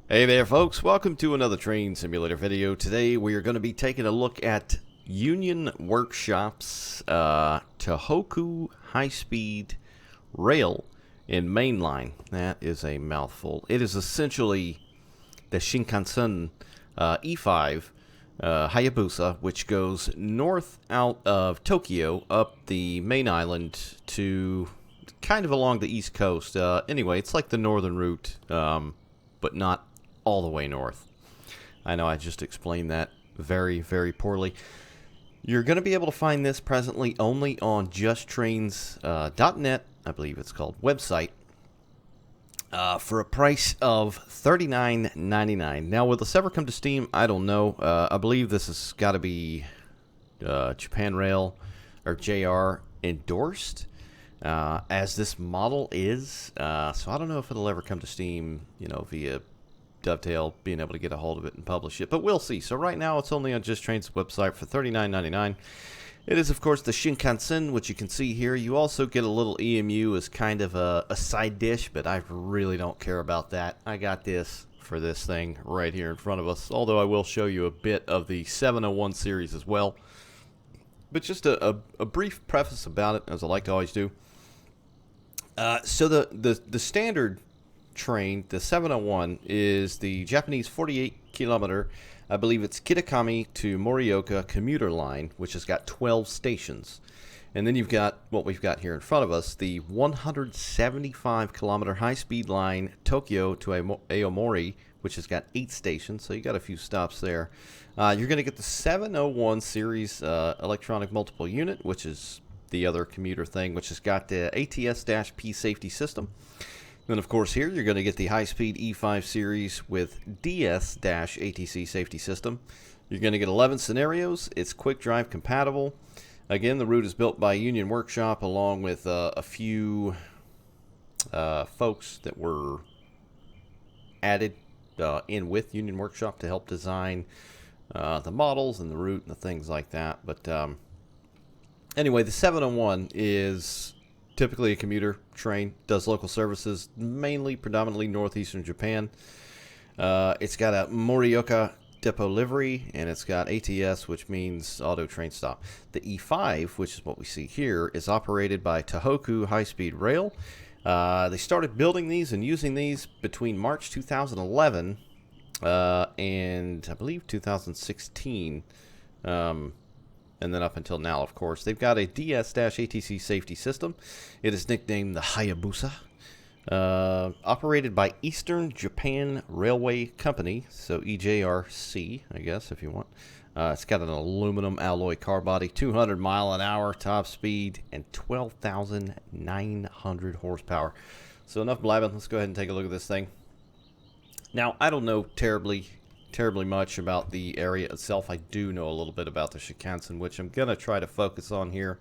Hey there folks, welcome to another train simulator video. Today we are going to be taking a look at Union Workshop's Tohoku high-speed rail in mainline. That is a mouthful. It is essentially the Shinkansen E5 Hayabusa, which goes north out of Tokyo up the main island to kind of along the east coast. Anyway, it's like the northern route, but not all the way north. I know I just explained that very, very poorly. You're going to be able to find this presently only on justtrains.net, I believe it's called, website, for a price of $39.99. Now, will this ever come to Steam? I don't know. I believe this has got to be Japan Rail or JR endorsed, as this model is. So I don't know if it'll ever come to Steam, via Dovetail being able to get a hold of it and publish it, but we'll see. So right now it's only on Just Train's website for $39.99. It is, of course, the Shinkansen, which you can see here. You also get a little EMU as kind of a side dish, but I really don't care about that. I got this for this thing right here in front of us, although I will show you a bit of the 701 series as well. But just a brief preface about it, as I like to always do. So the standard train, the 701, is the Japanese 48-kilometer, I believe it's Kitakami to Morioka commuter line, which has got 12 stations. And then you've got what we've got here in front of us, the 175-kilometer high-speed line Tokyo to Aomori, which has got 8 stations, so you got a few stops there. You're going to get the 701 series electronic multiple unit, which is the other commuter thing, which has got the ATS-P safety system. Then, of course, here you're going to get the high-speed E5 series with DS-ATC safety system. You're going to get 11 scenarios. It's quick drive compatible. Again, the route is built by Union Workshop along with a few folks that were added in with Union Workshop to help design the models and the route and the things like that. But anyway, the 701 is typically a commuter train, does local services, predominantly northeastern Japan. It's got a Morioka depot livery, and it's got ATS, which means auto train stop. The E5, which is what we see here, is operated by Tohoku high-speed rail. They started building these and using these between March 2011 and I believe 2016. And then up until now, of course. They've got a DS-ATC safety system. It is nicknamed the Hayabusa. Operated by Eastern Japan Railway Company, so EJRC, I guess, if you want. It's got an aluminum alloy car body, 200 mile an hour top speed, and 12,900 horsepower. So enough blabbing. Let's go ahead and take a look at this thing. Now, I don't know terribly much about the area itself. I do know a little bit about the Shinkansen, which I'm going to try to focus on here.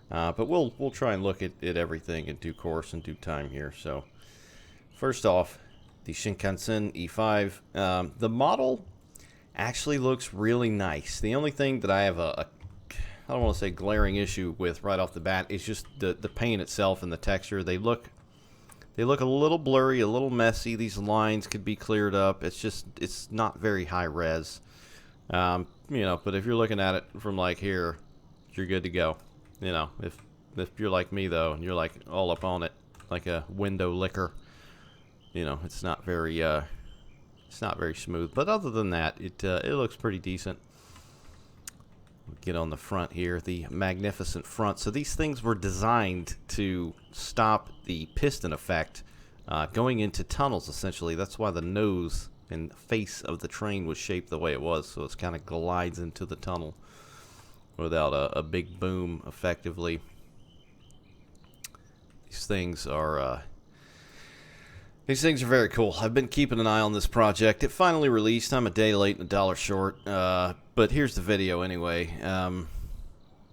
But we'll try and look at everything in due course and due time here. So, first off, the Shinkansen E5. The model actually looks really nice. The only thing that I have I don't want to say glaring issue with right off the bat is just the paint itself and the texture. They look a little blurry, a little messy. These lines could be cleared up. It's not very high res. But if you're looking at it from like here, you're good to go. If you're like me though, and you're like all up on it like a window licker, it's not very smooth. But other than that, it looks pretty decent. We'll get on the front here, the magnificent front. So these things were designed to stop the piston effect going into tunnels, essentially. That's why the nose and face of the train was shaped the way it was, so it kind of glides into the tunnel without a big boom, effectively. These things are very cool. I've been keeping an eye on this project. It finally released. I'm a day late and $1 short. But here's the video anyway.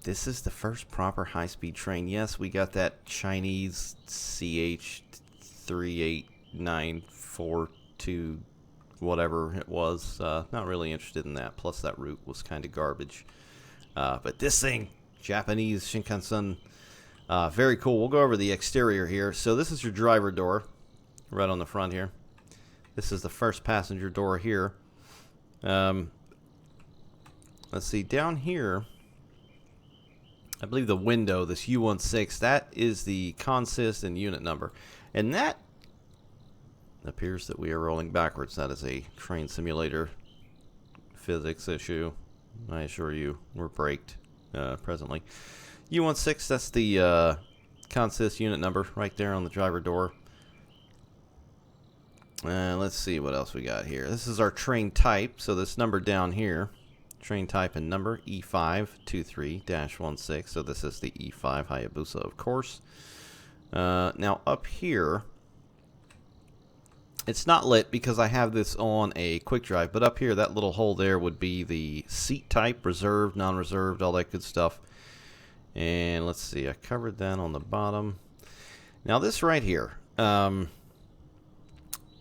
This is the first proper high-speed train. Yes, we got that Chinese CH38942, whatever it was. Not really interested in that. Plus, that route was kind of garbage. But this thing, Japanese Shinkansen, very cool. We'll go over the exterior here. So this is your driver door, right on the front here. This is the first passenger door here. Let's see, down here, I believe the window, this U16, that is the consist and unit number. And that appears that we are rolling backwards. That is a train simulator physics issue. I assure you, we're braked presently. U16, that's the consist unit number right there on the driver door. Let's see what else we got here. This is our train type. So this number down here, train type and number, E523-16. So this is the E5 Hayabusa, of course. Now up here, it's not lit because I have this on a quick drive, but up here, that little hole there would be the seat type, reserved, non-reserved, all that good stuff. And let's see, I covered that on the bottom. Now this right here,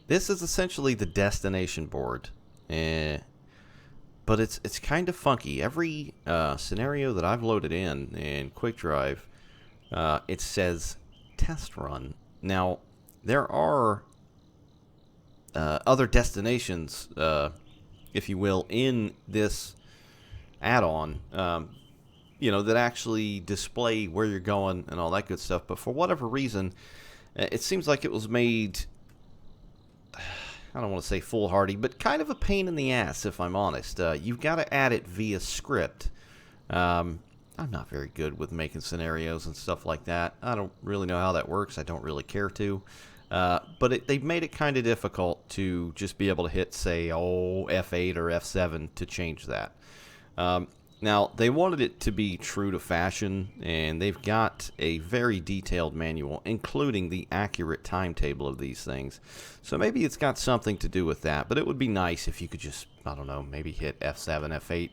this is essentially the destination board, but it's kind of funky. Every scenario that I've loaded in quick drive, it says test run. Now there are other destinations, if you will, in this add-on, you know, that actually display where you're going and all that good stuff. But for whatever reason, it seems like it was made, I don't want to say foolhardy, but kind of a pain in the ass, if I'm honest. You've got to add it via script. I'm not very good with making scenarios and stuff like that. I don't really know how that works. I don't really care to. But they've made it kind of difficult to just be able to hit, say, F8 or F7 to change that. Now, they wanted it to be true to fashion, and they've got a very detailed manual, including the accurate timetable of these things. So maybe it's got something to do with that, but it would be nice if you could just, I don't know, maybe hit F7, F8,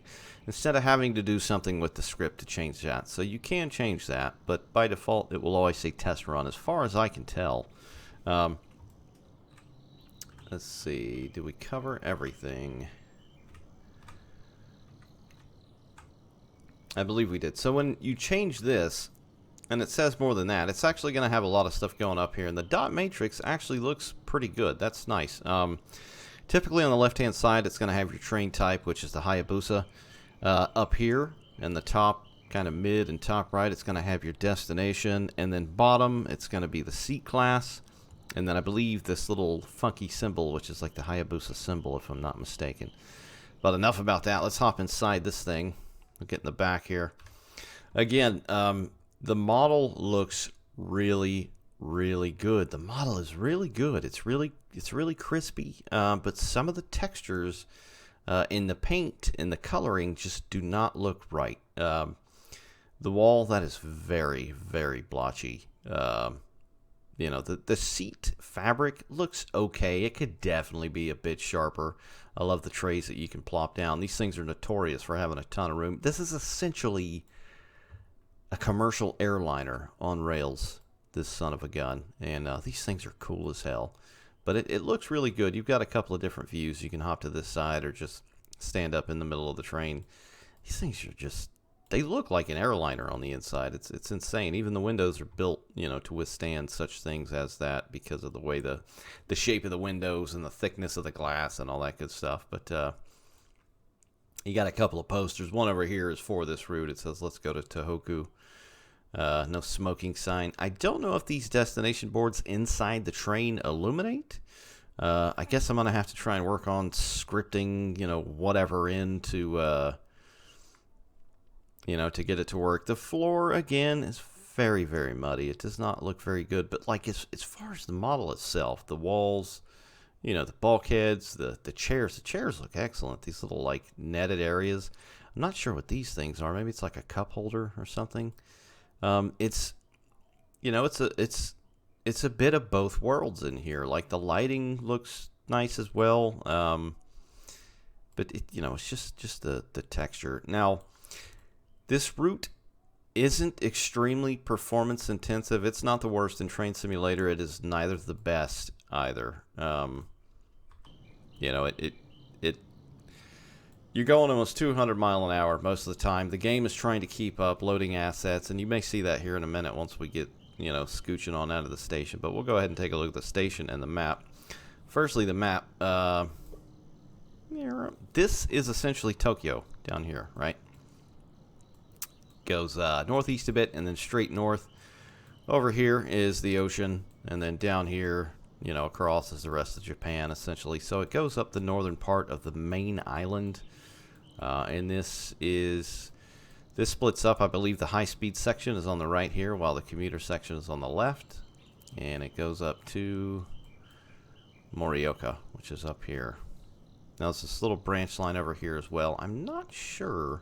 instead of having to do something with the script to change that. So you can change that, but by default, it will always say test run, as far as I can tell. Let's see, did we cover everything? I believe we did. So when you change this, and it says more than that, it's actually going to have a lot of stuff going up here, and the dot matrix actually looks pretty good. That's nice. Typically on the left-hand side, it's going to have your train type, which is the Hayabusa. Up here, in the top, kind of mid and top right, it's going to have your destination, and then bottom, it's going to be the seat class. And then I believe this little funky symbol, which is like the Hayabusa symbol, if I'm not mistaken. But enough about that. Let's hop inside this thing. We'll get in the back here. Again, the model looks really, really good. The model is really good. It's really crispy. But some of the textures in the paint and the coloring just do not look right. The wall, that is very, very blotchy. You know, the seat fabric looks okay. It could definitely be a bit sharper. I love the trays that you can plop down. These things are notorious for having a ton of room. This is essentially a commercial airliner on rails, this son of a gun. And these things are cool as hell. But it looks really good. You've got a couple of different views. You can hop to this side or just stand up in the middle of the train. These things are just, they look like an airliner on the inside. It's insane. Even the windows are built, you know, to withstand such things as that because of the way the shape of the windows and the thickness of the glass and all that good stuff. But you got a couple of posters. One over here is for this route. It says, let's go to Tohoku. No smoking sign. I don't know if these destination boards inside the train illuminate. I guess I'm going to have to try and work on scripting, you know, whatever into... you know, to get it to work. The floor, again, is very, very muddy. It does not look very good. But, like, as far as the model itself, the walls, you know, the bulkheads, the chairs look excellent. These little, like, netted areas. I'm not sure what these things are. Maybe it's like a cup holder or something. It's, you know, it's a bit of both worlds in here. Like, the lighting looks nice as well. But, you know, it's just the texture. Now... this route isn't extremely performance intensive. It's not the worst in Train Simulator. It is neither the best either. You know, you're going almost 200 miles an hour most of the time. The game is trying to keep up, loading assets, and you may see that here in a minute once we get, you know, scooching on out of the station. But we'll go ahead and take a look at the station and the map. firstly, the map. This is essentially Tokyo down here, right? Goes northeast a bit and then straight north. Over here is the ocean, and then down here, you know, across is the rest of Japan, essentially. So it goes up the northern part of the main island, and this splits up. I believe the high-speed section is on the right here, while the commuter section is on the left, and it goes up to Morioka, which is up here. Now, there's this little branch line over here as well. I'm not sure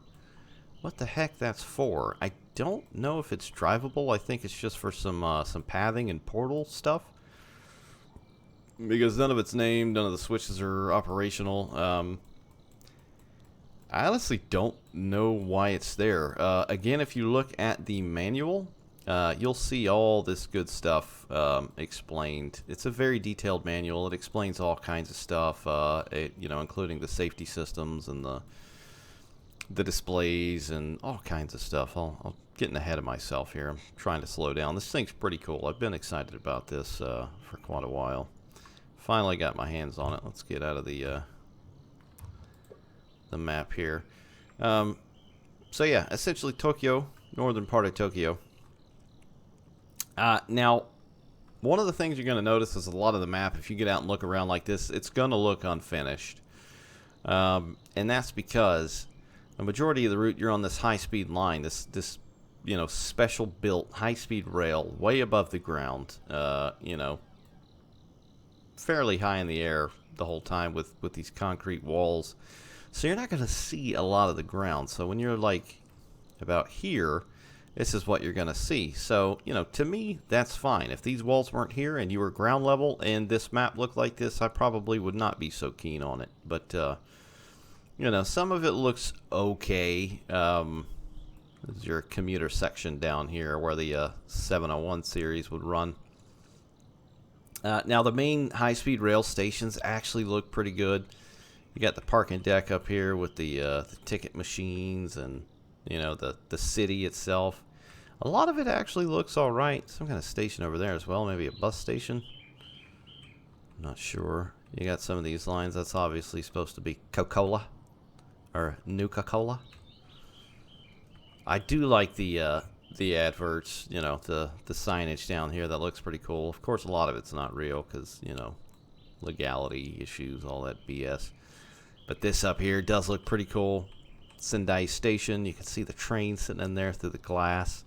what the heck that's for. I don't know if it's drivable. I think it's just for some pathing and portal stuff, because none of it's named, none of the switches are operational. I honestly don't know why it's there. Again, if you look at the manual, you'll see all this good stuff explained. It's a very detailed manual. It explains all kinds of stuff, you know, including the safety systems and the displays and all kinds of stuff. I'm getting ahead of myself here. I'm trying to slow down. This thing's pretty cool. I've been excited about this for quite a while. Finally got my hands on it. Let's get out of the map here. So yeah, essentially Tokyo, northern part of Tokyo. Now, one of the things you're going to notice is a lot of the map, if you get out and look around like this, it's going to look unfinished. And that's because the majority of the route, you're on this high-speed line, this you know, special built high-speed rail way above the ground, you know, fairly high in the air the whole time with these concrete walls. So you're not going to see a lot of the ground. So when you're like about here, this is what you're going to see. So, you know, to me, that's fine. If these walls weren't here and you were ground level and this map looked like this, I probably would not be so keen on it. But, you know, some of it looks okay. This is your commuter section down here where the 701 series would run. Now, the main high-speed rail stations actually look pretty good. You got the parking deck up here with the ticket machines and, you know, the city itself. A lot of it actually looks all right. Some kind of station over there as well. Maybe a bus station. I'm not sure. You got some of these lines. That's obviously supposed to be Coca-Cola or Nuka-Cola. I do like the adverts, you know, the signage down here. That looks pretty cool. Of course, a lot of it's not real because, you know, legality issues, all that BS. But this up here does look pretty cool. Sendai Station. You can see the train sitting in there through the glass.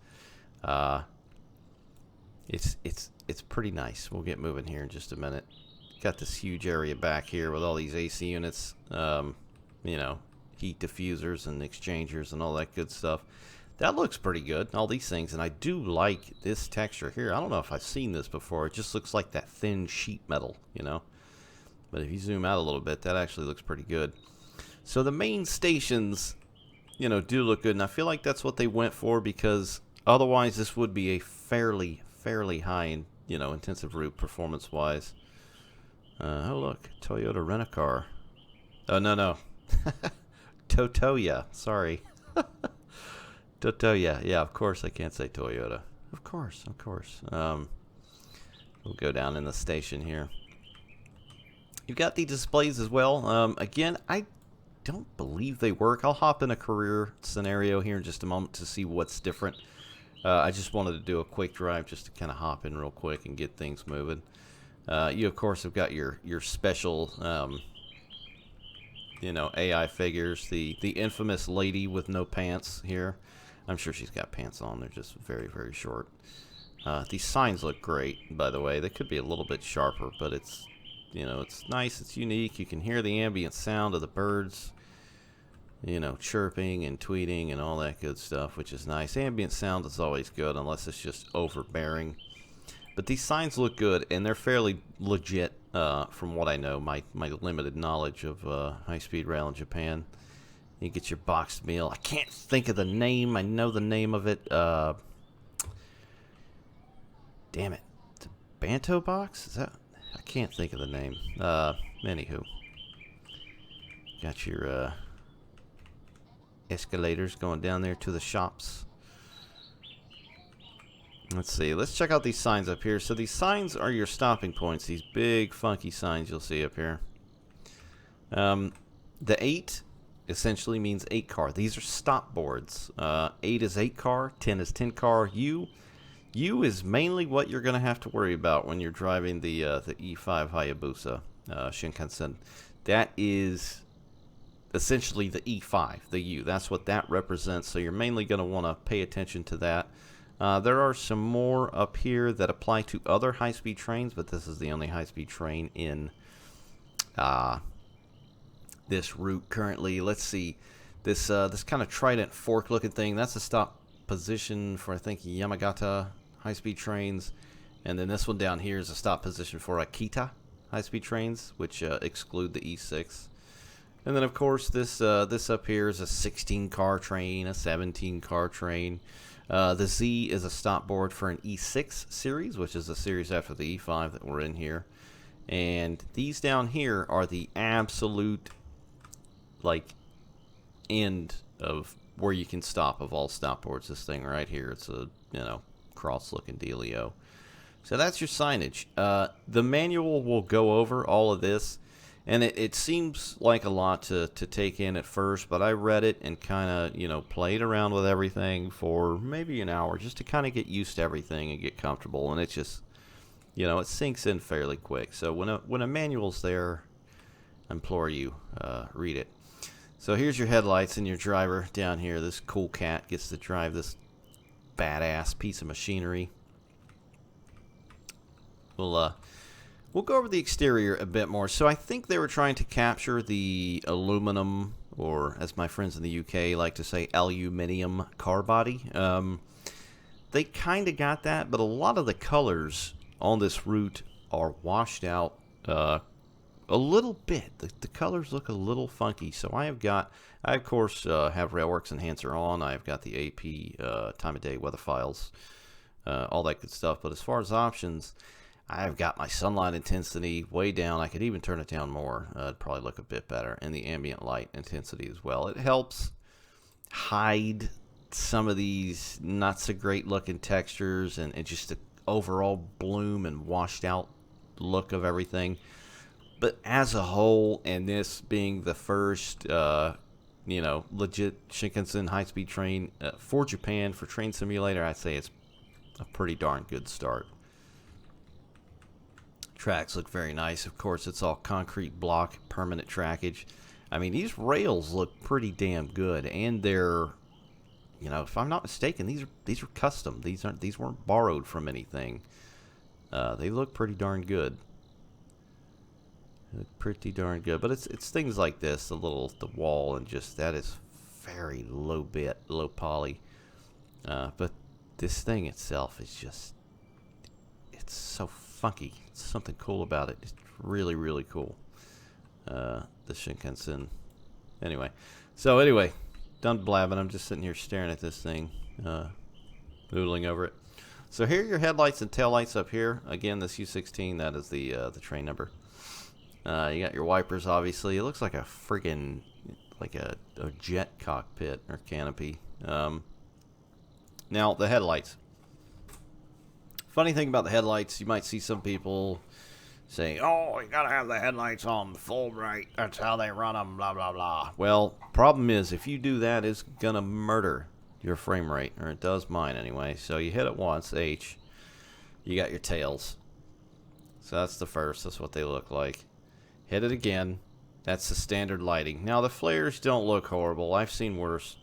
It's pretty nice. We'll get moving here in just a minute. Got this huge area back here with all these AC units. You know, heat diffusers and exchangers and all that good stuff. That looks pretty good, all these things, and I do like this texture here. I don't know if I've seen this before. It just looks like that thin sheet metal, you know. But if you zoom out a little bit, that actually looks pretty good. So the main stations, you know, do look good, and I feel like that's what they went for because otherwise this would be a fairly high, you know, intensive route performance-wise. Oh, look, Toyota Rent-A-Car. Oh, no. Totoya, sorry. Totoya, yeah, of course I can't say Toyota. Of course. We'll go down in the station here. You've got the displays as well. Again, I don't believe they work. I'll hop in a career scenario here in just a moment to see what's different. I just wanted to do a quick drive just to kind of hop in real quick and get things moving. You, of course, have got your special, you know, AI figures. The infamous lady with no pants here. I'm sure she's got pants on. They're just very short. These signs look great, by the way. They could be a little bit sharper, but it's, you know, it's nice. It's unique. You can hear the ambient sound of the birds, you know, chirping and tweeting and all that good stuff, which is nice. Ambient sound is always good unless it's just overbearing. But these signs look good, and they're fairly legit from what I know, my limited knowledge of high-speed rail in Japan. You get your boxed meal. I can't think of the name. I know the name of it. Damn it. The Banto box? Is that... I can't think of the name. Anywho. Got your escalators going down there to the shops. Let's see. Let's check out these signs up here. So these signs are your stopping points. These big, funky signs you'll see up here. The 8 essentially means 8 car. These are stop boards. 8 is 8 car. 10 is 10 car. U is mainly what you're going to have to worry about when you're driving the E5 Hayabusa Shinkansen. That is essentially the E5, the U. That's what that represents. So you're mainly going to want to pay attention to that. There are some more up here that apply to other high-speed trains, but this is the only high-speed train in this route currently. Let's see. This kind of trident fork-looking thing, that's a stop position for, I think, Yamagata high-speed trains. And then this one down here is a stop position for Akita high-speed trains, which exclude the E6. And then, of course, this up here is a 16-car train, a 17-car train. The Z is a stop board for an E6 series, which is a series after the E5 that we're in here. And these down here are the absolute, like, end of where you can stop of all stop boards. This thing right here, it's a, cross-looking dealio. So that's your signage. The manual will go over all of this. And it seems like a lot to take in at first, but I read it and kind of, played around with everything for maybe an hour just to kind of get used to everything and get comfortable. And it just, it sinks in fairly quick. So when a manual's there, I implore you, read it. So here's your headlights and your driver down here. This cool cat gets to drive this badass piece of machinery. We'll go over the exterior a bit more. So I think they were trying to capture the aluminum, or as my friends in the UK like to say, aluminium car body. They kind of got that, but a lot of the colors on this route are washed out a little bit. The colors look a little funky. So I of course have Railworks Enhancer on. I've got the AP time of day weather files, all that good stuff. But as far as options, I've got my sunlight intensity way down. I could even turn it down more. It'd probably look a bit better. And the ambient light intensity as well. It helps hide some of these not so great looking textures and just the overall bloom and washed out look of everything. But as a whole, and this being the first, legit Shinkansen high-speed train for Japan, for Train Simulator, I'd say it's a pretty darn good start. Tracks look very nice. Of course, it's all concrete block, permanent trackage. I mean, these rails look pretty damn good, and they're, if I'm not mistaken, these are custom. These weren't borrowed from anything. They look pretty darn good. Pretty darn good. But it's things like this, the wall, and just that is very low poly. But this thing itself is just, it's so funky. Something cool about it. It's really, really cool. The Shinkansen. Anyway, done blabbing. I'm just sitting here staring at this thing, noodling over it. So here are your headlights and taillights up here. Again, this U16, that is the train number. You got your wipers, obviously. It looks like a friggin', like a jet cockpit or canopy. Now, the headlights. Funny thing about the headlights, you might see some people say, oh, you gotta have the headlights on full bright. That's how they run them, blah, blah, blah. Well, problem is, if you do that, it's gonna murder your frame rate, or it does mine anyway. So you hit it once, H, you got your tails. So that's the first, that's what they look like. Hit it again, that's the standard lighting. Now, the flares don't look horrible. I've seen worse,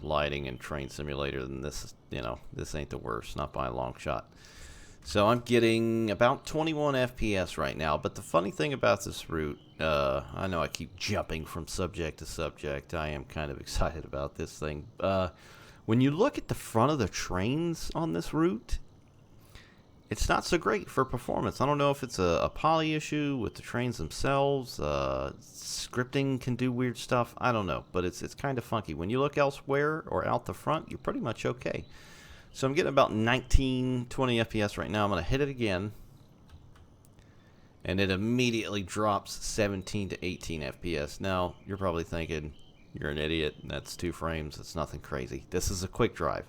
lighting in Train Simulator than this. This ain't the worst, not by a long shot. So I'm getting about 21 FPS right now. But the funny thing about this route, I know I keep jumping from subject to subject. I am kind of excited about this thing. When you look at the front of the trains on this route, it's not so great for performance. I don't know if it's a poly issue with the trains themselves. Scripting can do weird stuff. I don't know, but it's kind of funky. When you look elsewhere or out the front, you're pretty much okay. So I'm getting about 19, 20 FPS right now. I'm going to hit it again. And it immediately drops 17 to 18 FPS. Now, you're probably thinking, you're an idiot. That's 2 frames. It's nothing crazy. This is a quick drive.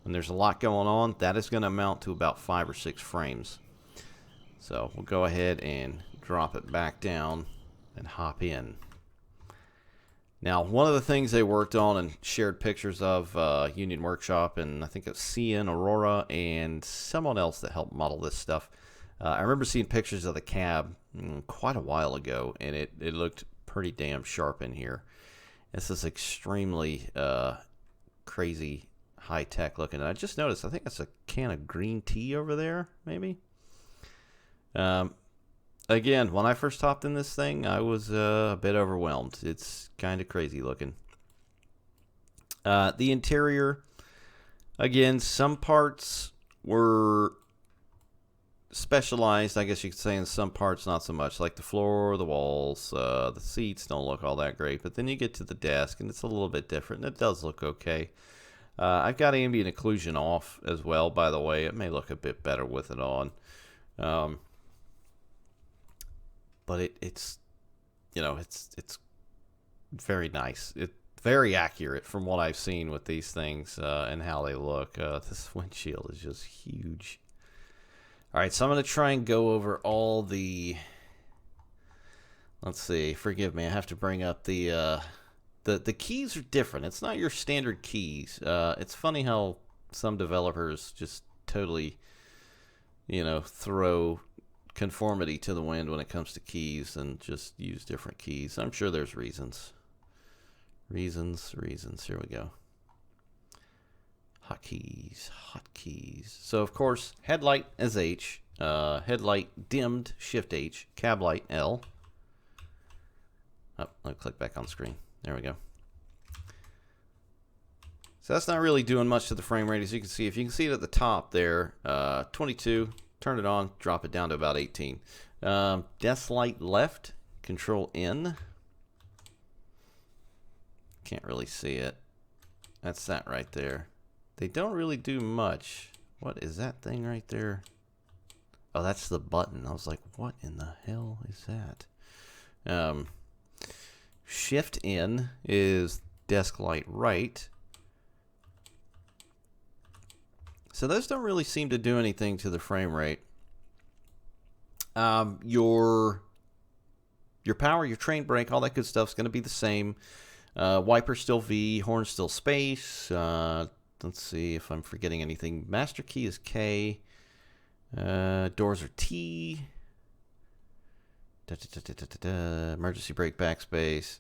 when there's a lot going on, that is going to amount to about 5 or 6 frames. So we'll go ahead and drop it back down and hop in. Now, one of the things they worked on and shared pictures of Union Workshop, and I think it's CN Aurora and someone else that helped model this stuff. I remember seeing pictures of the cab quite a while ago, and it looked pretty damn sharp in here. This is extremely crazy high-tech looking. And I just noticed, I think that's a can of green tea over there, maybe? Again, when I first hopped in this thing, I was a bit overwhelmed. It's kind of crazy looking. The interior, again, some parts were specialized, I guess you could say, in some parts not so much. Like the floor, the walls, the seats don't look all that great. But then you get to the desk, and it's a little bit different. It does look okay. I've got ambient occlusion off as well, by the way. It may look a bit better with it on. But it's you know, it's very nice. It's very accurate from what I've seen with these things and how they look. This windshield is just huge. All right, so I'm going to try and go over all the... Let's see. Forgive me. I have to bring up the keys are different. It's not your standard keys. It's funny how some developers just totally, throw conformity to the wind when it comes to keys and just use different keys. I'm sure there's reasons. Reasons. Here we go. Hotkeys. So, of course, headlight is H. Headlight dimmed, Shift H. Cab light, L. Oh, I'll click back on screen. There we go. So that's not really doing much to the frame rate, as you can see. If you can see it at the top there, 22. Turn it on, drop it down to about 18. Desk light left, Control N. Can't really see it. That's that right there. They don't really do much. What is that thing right there? Oh, that's the button. I was like, what in the hell is that? Shift N is desk light right. So those don't really seem to do anything to the frame rate. Your power, your train brake, all that good stuff is going to be the same. Wiper still V, horn still space. Let's see if I'm forgetting anything. Master key is K. Doors are T. Emergency brake backspace.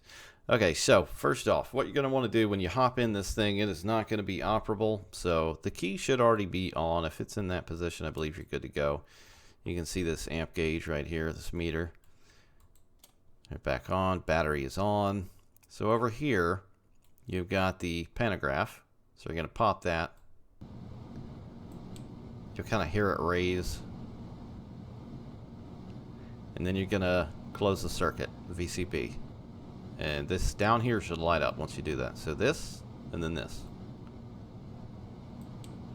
Okay, so first off, what you're going to want to do when you hop in this thing, it is not going to be operable. So the key should already be on. If it's in that position, I believe you're good to go. You can see this amp gauge right here, this meter. They're back on. Battery is on. So over here, you've got the pantograph. So you're going to pop that. You'll kind of hear it raise. And then you're going to close the circuit, VCP. And this down here should light up once you do that. So this, and then this.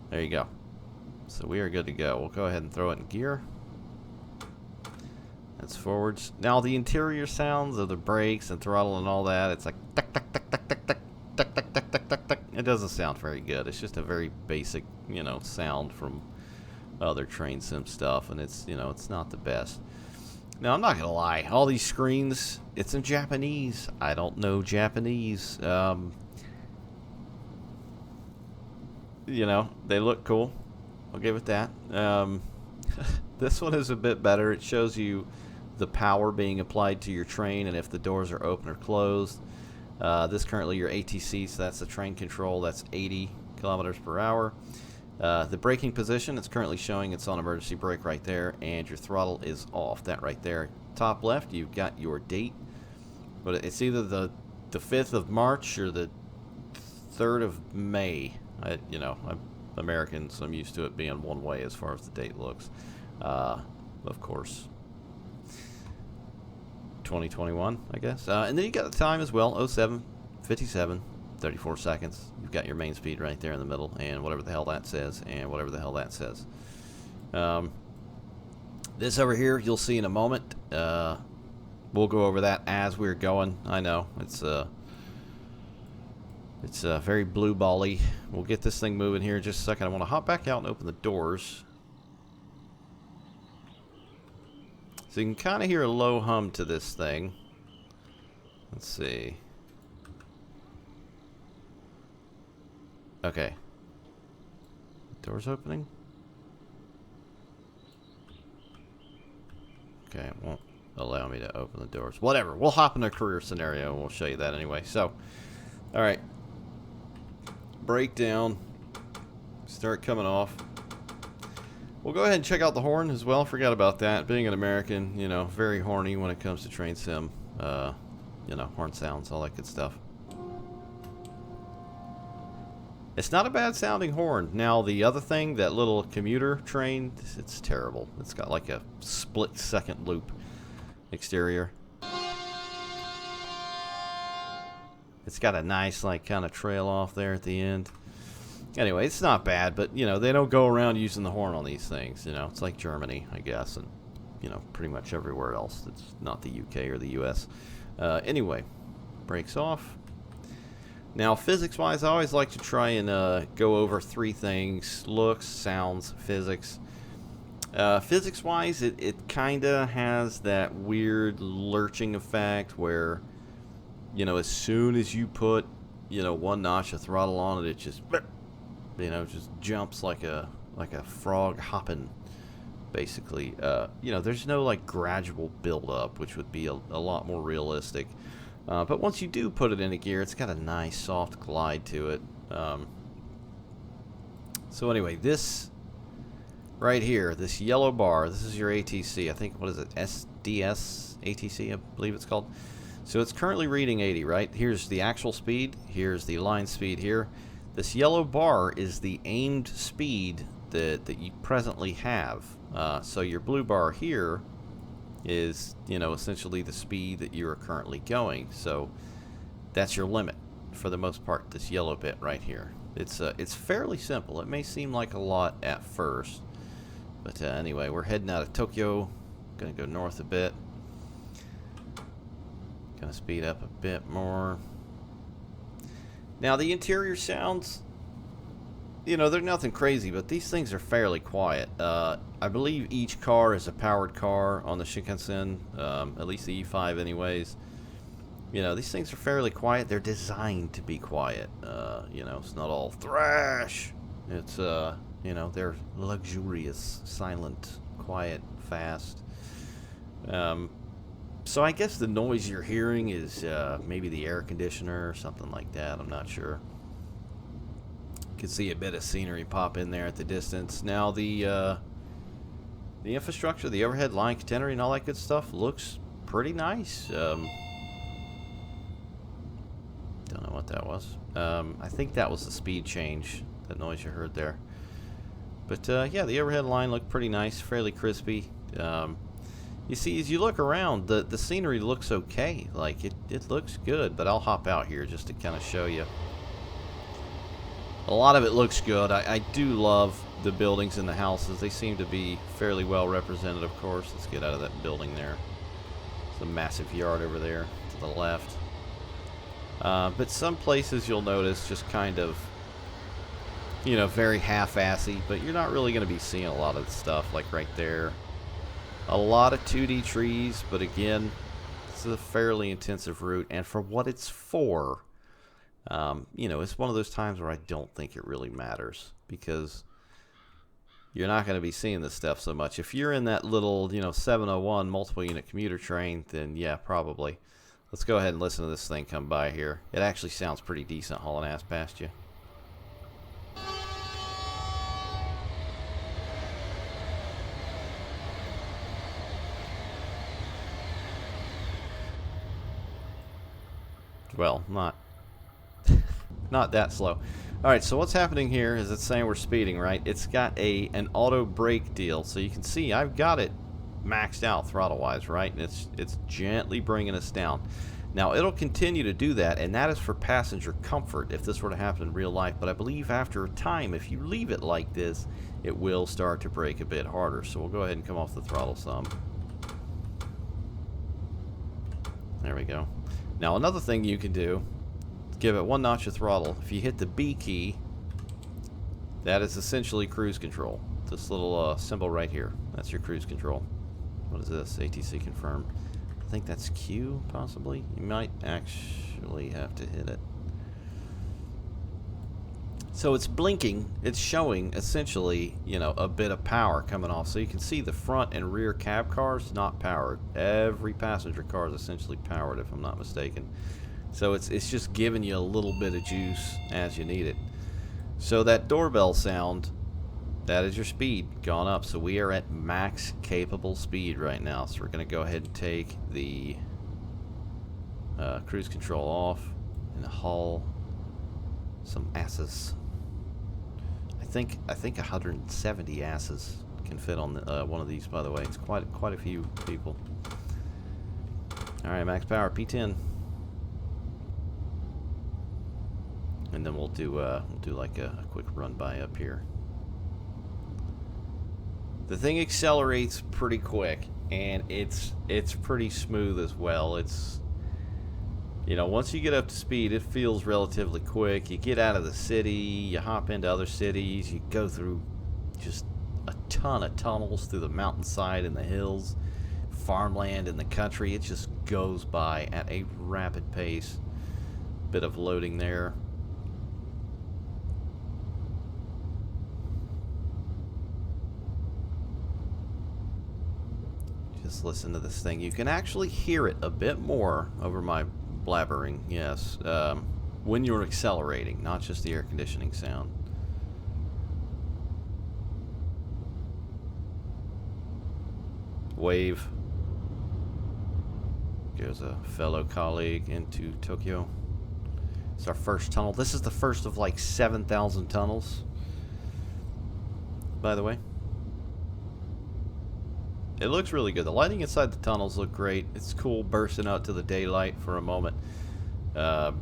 There you go. So we are good to go. We'll go ahead and throw it in gear. That's forwards. Now the interior sounds of the brakes and throttle and all that, it's like tuck, tuck, tuck, tuck, tuck, tuck, tuck, tuck, tuck, tuck, tuck, tuck. It doesn't sound very good. It's just a very basic, sound from other train sim stuff, and it's, it's not the best. Now, I'm not going to lie. All these screens, it's in Japanese. I don't know Japanese. They look cool. I'll give it that. This one is a bit better. It shows you the power being applied to your train and if the doors are open or closed. This currently your ATC, so that's the train control. That's 80 kilometers per hour. The braking position, it's currently showing it's on emergency brake right there, and your throttle is off. That right there. Top left, you've got your date, but it's either the 5th of March or the 3rd of May. I'm American, so I'm used to it being one way as far as the date looks. Of course, 2021, I guess. And then you got the time as well, 07:57. 34 seconds. You've got your main speed right there in the middle, and whatever the hell that says, and whatever the hell that says. This over here, you'll see in a moment. We'll go over that as we're going. I know it's It's very blue bally. We'll get this thing moving here in just a second. I want to hop back out and open the doors. So you can kind of hear a low hum to this thing. Let's see. Okay. Doors opening? Okay, it won't allow me to open the doors. Whatever. We'll hop in a career scenario and we'll show you that anyway. So, alright. Breakdown. Start coming off. We'll go ahead and check out the horn as well. Forgot about that. Being an American, you know, very horny when it comes to train sim. You know, horn sounds, all that good stuff. It's not a bad sounding horn. Now, the other thing, that little commuter train, it's terrible. It's got like a split-second loop exterior. It's got a nice, like, kind of trail off there at the end. Anyway, it's not bad, but, you know, they don't go around using the horn on these things, you know. It's like Germany, I guess, and, you know, pretty much everywhere else. It's not the UK or the US. Anyway, brakes off. Now, physics-wise, I always like to try and go over three things: looks, sounds, physics. Physics-wise, it kind of has that weird lurching effect where, you know, as soon as you put, you know, one notch of throttle on it, it just, you know, just jumps like a frog hopping, basically. You know, there's no, like, gradual build-up, which would be a lot more realistic. But once you do put it into gear, it's got a nice soft glide to it. So anyway, this right here, this yellow bar, this is your ATC. I think, what is it? SDS ATC, I believe it's called. So it's currently reading 80, right? Here's the actual speed. Here's the line speed here. This yellow bar is the aimed speed that you presently have. So your blue bar here is, you know, essentially the speed that you are currently going. So that's your limit for the most part, this yellow bit right here. It's fairly simple. It may seem like a lot at first, but anyway, we're heading out of Tokyo. Gonna go north a bit. Gonna speed up a bit more. Now the interior sounds, you know, they're nothing crazy, but these things are fairly quiet. I believe each car is a powered car on the Shinkansen, at least the E5 anyways. You know, these things are fairly quiet. They're designed to be quiet. You know, it's not all thrash. It's, you know, they're luxurious, silent, quiet, fast. So I guess the noise you're hearing is maybe the air conditioner or something like that. I'm not sure. You can see a bit of scenery pop in there at the distance. Now the infrastructure, the overhead line catenary and all that good stuff looks pretty nice. Don't know what that was. I think that was the speed change, that noise you heard there. But yeah, the overhead line looked pretty nice, fairly crispy. You see, as you look around, the scenery looks okay. Like, it looks good, but I'll hop out here just to kind of show you. A lot of it looks good. I do love the buildings and the houses. They seem to be fairly well represented, of course. Let's get out of that building there. It's a massive yard over there to the left. But some places you'll notice just kind of, you know, very half-assy, but you're not really going to be seeing a lot of the stuff, like right there. A lot of 2D trees, but again, it's a fairly intensive route, and for what it's for, you know, it's one of those times where I don't think it really matters, because you're not going to be seeing this stuff so much. If you're in that little, you know, 701 multiple unit commuter train, then yeah, probably. Let's go ahead and listen to this thing come by here. It actually sounds pretty decent hauling ass past you. Well, not that slow. Alright, so what's happening here is it's saying we're speeding, right? It's got an auto brake deal, so you can see I've got it maxed out throttle wise, right? And it's gently bringing us down. Now it'll continue to do that, and that is for passenger comfort if this were to happen in real life, but I believe after a time, if you leave it like this, it will start to brake a bit harder. So we'll go ahead and come off the throttle some. There we go. Now another thing you can do, give it 1 notch of throttle. If you hit the B key, that is essentially cruise control. This little symbol right here, that's your cruise control. What is this? ATC confirmed. I think that's Q, possibly. You might actually have to hit it. So it's blinking. It's showing essentially, you know, a bit of power coming off. So you can see the front and rear cab cars not powered. Every passenger car is essentially powered, if I'm not mistaken. So it's just giving you a little bit of juice as you need it. So that doorbell sound, that is your speed gone up. So we are at max capable speed right now. So we're going to go ahead and take the cruise control off and haul some asses. I think 170 asses can fit on the, one of these. By the way, it's quite a few people. All right, max power P10, and then we'll do like a quick run by up here. The thing accelerates pretty quick, and it's pretty smooth as well. It's, you know, once you get up to speed, it feels relatively quick. You get out of the city, you hop into other cities, you go through just a ton of tunnels through the mountainside and the hills, farmland in the country. It just goes by at a rapid pace. Bit of loading there. Just listen to this thing. You can actually hear it a bit more over my blabbering, yes, when you're accelerating, not just the air conditioning sound. Wave. Goes a fellow colleague into Tokyo. It's our first tunnel. This is the first of like 7,000 tunnels, by the way. It looks really good. The lighting inside the tunnels look great. It's cool bursting out to the daylight for a moment. You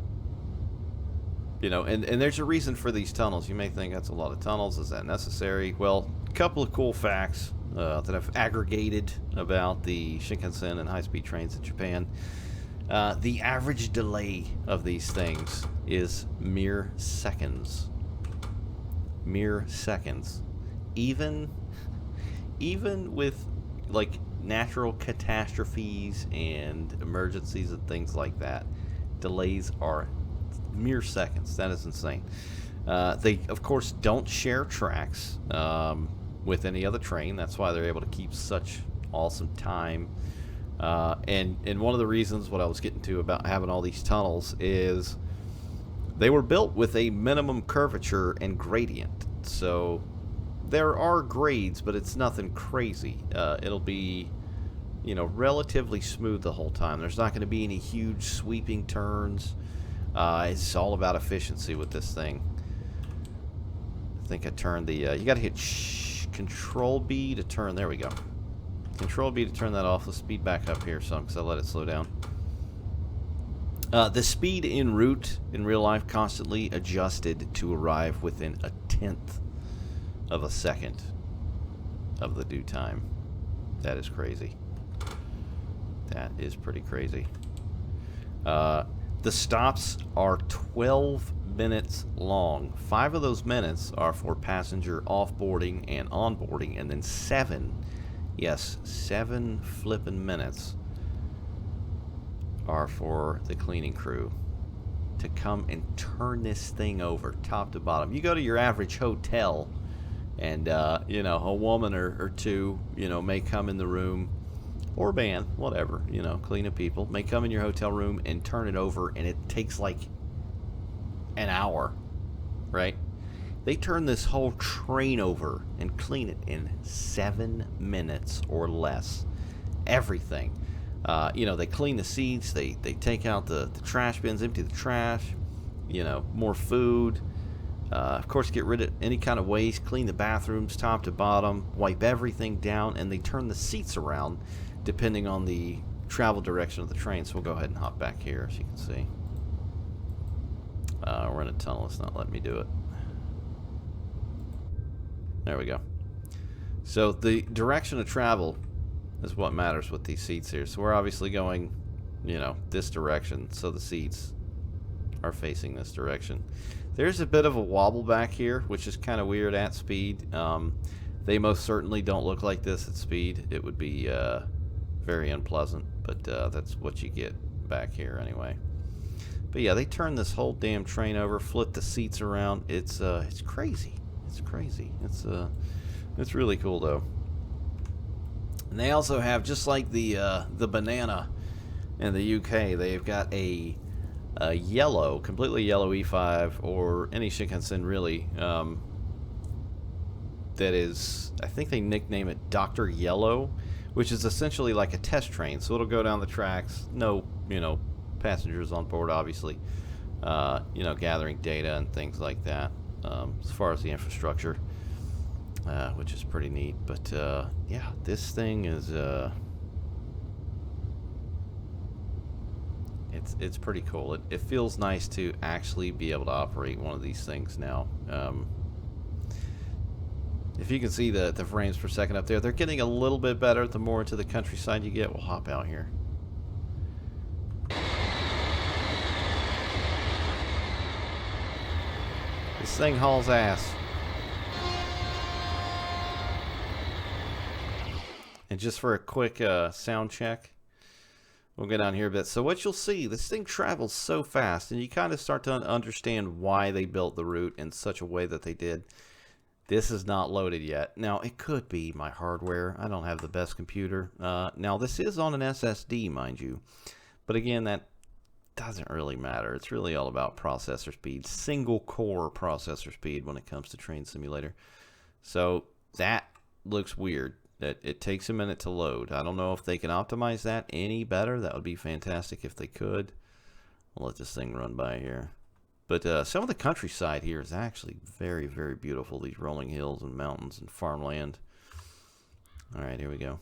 know, and there's a reason for these tunnels. You may think that's a lot of tunnels. Is that necessary? Well, a couple of cool facts that I've aggregated about the Shinkansen and high-speed trains in Japan. The average delay of these things is mere seconds. Mere seconds. Even with like natural catastrophes and emergencies and things like that, delays are mere seconds. That is insane. They of course don't share tracks with any other train. That's why they're able to keep such awesome time. And one of the reasons, what I was getting to about having all these tunnels, is they were built with a minimum curvature and gradient. So there are grades, but it's nothing crazy. It'll be, you know, relatively smooth the whole time. There's not going to be any huge sweeping turns. It's all about efficiency with this thing. I think I turned the, you got to hit Control B to turn, there we go. Control B to turn that off. Let's speed back up here some, because I let it slow down. The speed en route in real life constantly adjusted to arrive within 1/10 of a second of the due time. That is crazy. That is pretty crazy. The stops are 12 minutes long. 5 of those minutes are for passenger offboarding and onboarding, and then 7 flippin' minutes are for the cleaning crew to come and turn this thing over top to bottom. You go to your average hotel, and you know, a woman or two, you know, may come in the room, or man, whatever, you know, cleaning people may come in your hotel room and turn it over, and it takes like an hour, right? They turn this whole train over and clean it in 7 minutes or less. Everything. You know, they clean the seats, they take out the trash bins, empty the trash, you know, more food. Of course, get rid of any kind of waste, clean the bathrooms top to bottom, wipe everything down, and they turn the seats around depending on the travel direction of the train. So we'll go ahead and hop back here, as you can see. We're in a tunnel. It's not letting me do it. There we go. So the direction of travel is what matters with these seats here. So we're obviously going, you know, this direction. So the seats are facing this direction. There's a bit of a wobble back here, which is kind of weird at speed. They most certainly don't look like this at speed. It would be very unpleasant, but that's what you get back here anyway. But yeah, they turned this whole damn train over, flipped the seats around. It's crazy. It's crazy. It's really cool though. And they also have, just like the banana in the UK, they've got a yellow, completely yellow E5, or any Shinkansen really, that is, I think they nickname it Dr. Yellow, which is essentially like a test train. So it'll go down the tracks, no, passengers on board, obviously, gathering data and things like that, as far as the infrastructure, which is pretty neat. But yeah, this thing is it's pretty cool. It feels nice to actually be able to operate one of these things now. If you can see the frames per second up there, they're getting a little bit better the more into the countryside you get. We'll hop out here. This thing hauls ass. And just for a quick sound check, we'll go down here a bit. So what you'll see, this thing travels so fast, and you kind of start to understand why they built the route in such a way that they did. This is not loaded yet. Now, it could be my hardware. I don't have the best computer. Now, this is on an SSD, mind you. But again, that doesn't really matter. It's really all about processor speed. Single core processor speed when it comes to Train Simulator. So, that looks weird. It takes a minute to load. I don't know if they can optimize that any better. That would be fantastic if they could. I'll let this thing run by here. But some of the countryside here is actually very, very beautiful. These rolling hills and mountains and farmland. Alright, here we go.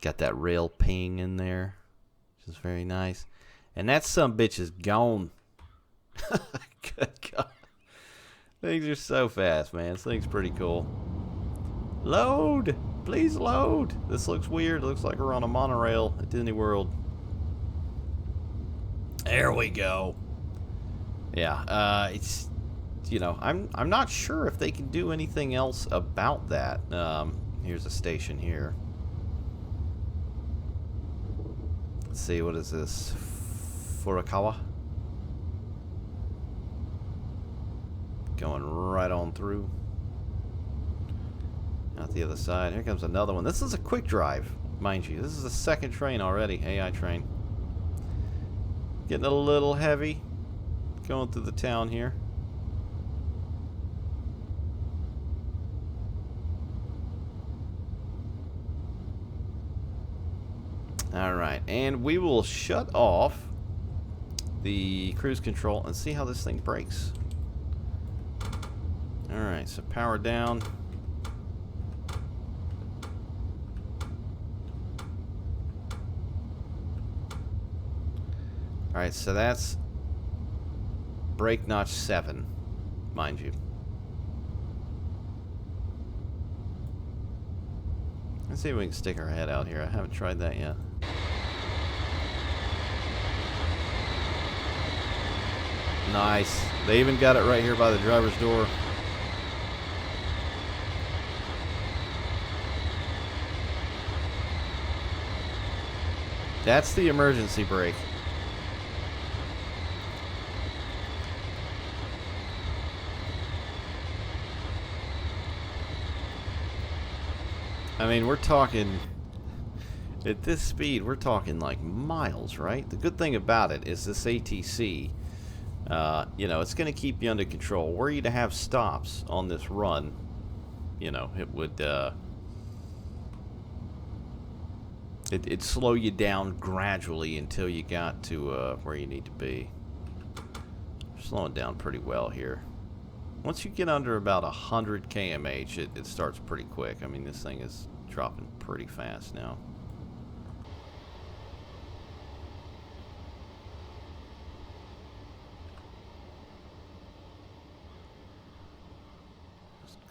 Got that rail ping in there, which is very nice. And that sumbitch is gone. Good God. Things are so fast, man. This thing's pretty cool. Load! Please load! This looks weird. It looks like we're on a monorail at Disney World. There we go. Yeah, it's, I'm not sure if they can do anything else about that. Here's a station here. Let's see, what is this? Furukawa? Going right on through. Out the other side. Here comes another one. This is a quick drive, mind you. This is the second train already. AI train. Getting a little heavy. Going through the town here. Alright, and we will shut off the cruise control and see how this thing brakes. Alright, so power down. Alright, so that's brake notch 7, mind you. Let's see if we can stick our head out here. I haven't tried that yet. Nice. They even got it right here by the driver's door. That's the emergency brake. I mean, we're talking, at this speed, we're talking like miles, right? The good thing about it is this ATC, it's going to keep you under control. Were you to have stops on this run, it would, it'd slow you down gradually until you got to where you need to be. Slowing down pretty well here. Once you get under about 100 kmh, it starts pretty quick. I mean, this thing is dropping pretty fast now.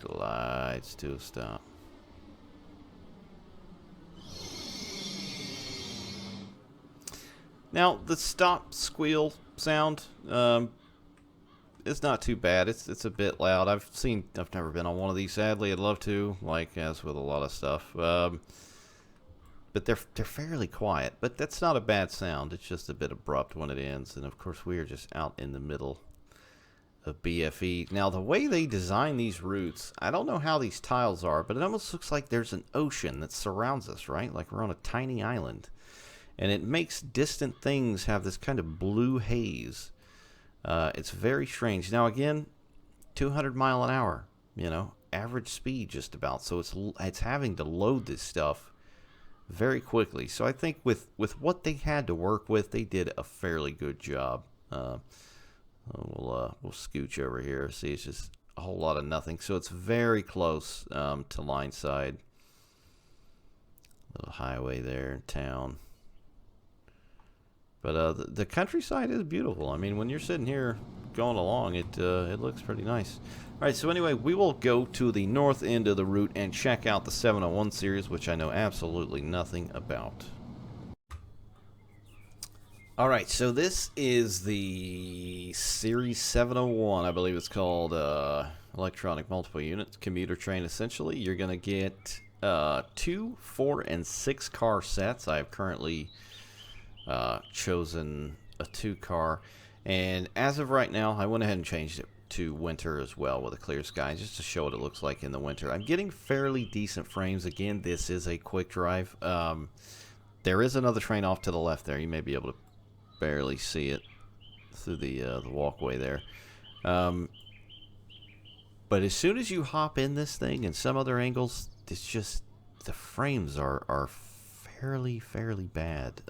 Glides to a stop. Now, the stop squeal sound, it's not too bad. It's a bit loud. I've never been on one of these, sadly. I'd love to, like, as with a lot of stuff. But they're fairly quiet. But that's not a bad sound. It's just a bit abrupt when it ends. And, of course, we are just out in the middle of BFE. Now, the way they design these routes, I don't know how these tiles are, but it almost looks like there's an ocean that surrounds us, right? Like we're on a tiny island. And it makes distant things have this kind of blue haze. It's very strange. Now, again, 200 mile an hour, you know, average speed just about. So it's having to load this stuff very quickly. So I think with what they had to work with, they did a fairly good job. We'll scooch over here. See, it's just a whole lot of nothing. So it's very close to line side. Little highway there in town. But the countryside is beautiful. I mean, when you're sitting here going along, it looks pretty nice. All right, so anyway, we will go to the north end of the route and check out the 701 series, which I know absolutely nothing about. All right, so this is the Series 701, I believe it's called, electronic multiple unit commuter train. Essentially, you're going to get 2, 4, and 6 car sets. I have currently chosen a 2 car, and as of right now I went ahead and changed it to winter as well with a clear sky, just to show what it looks like in the winter. I'm getting fairly decent frames. Again, this is a quick drive. There is another train off to the left there. You may be able to barely see it through the walkway there, but as soon as you hop in this thing and some other angles, it's just the frames are fairly bad.